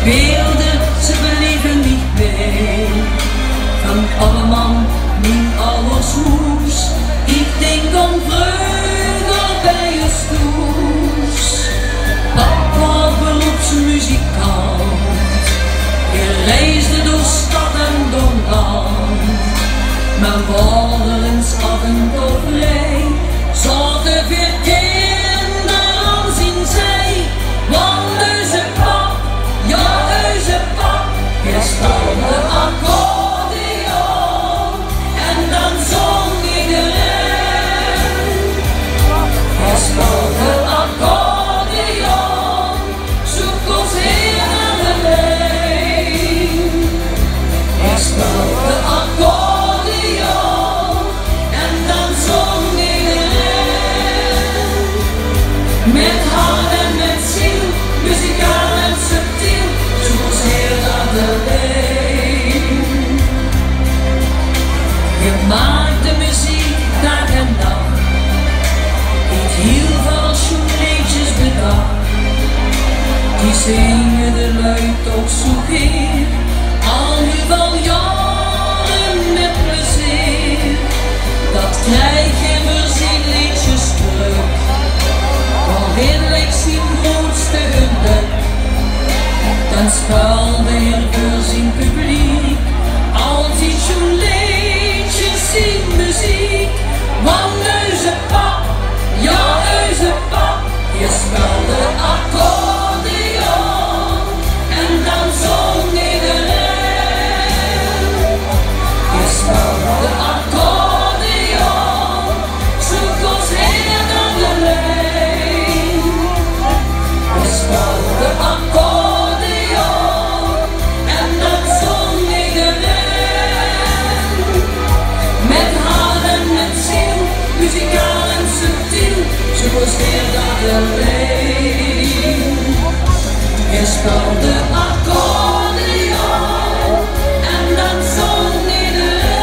speelde, ze believen niet meer. Van alle man, min alles moes. Ik denk om vreugde bij je stoes. Papa beroepsmuzikant. Je reisde door stad en door land. Maar waren eens af en toe vrij. Zaten weer kinderen aan zijn zij. Want heuse pap, ja heuse pap. Je speelde accordeon en dan zong iedereen. Je speelde accordeon, zoek ons heer naar de leen. Je speelde accordeon en dan zong iedereen. Met hart en met ziel, muzikaal en subtiel, zoek ons heer naar de leen. Je maakte muziek dag en dag. Ik hield van zo'n liedjes bedacht. Die zingen de luid toch zo heer, al heel al jaren met plezier. Dat krijg je voor zijn liedjes terug, waarin ligt zijn grootste geluk. Dan speelde hij voor zijn publiek altijd zo'n liedjes, zijn muziek. Want heuse pap, ja heuse pap, je speelde accordeon en dan zong iedereen. Je speelde accordeon, zoek ons heer naar de leen. Je speelde accordeon en dan zong iedereen. Met hart en met ziel, muzikaal en subtiel, zoek ons heer naar de leen. Je speelde accordeon en dan zong iedereen.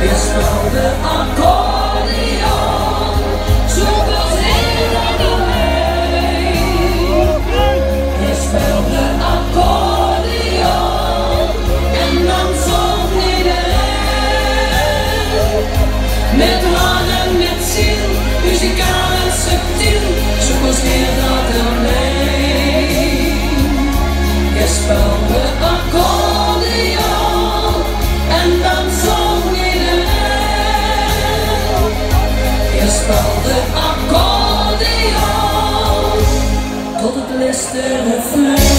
Je speelde accordeon, zoek ons heer naar de leen. Je speelde accordeon en dan zong iedereen. Met hart en met ziel, muzikaal en subtiel, zoek ons heer naar de leen. Je speelde accordeon en dan zong iedereen. Je speelde accordeon tot het laatste refrein.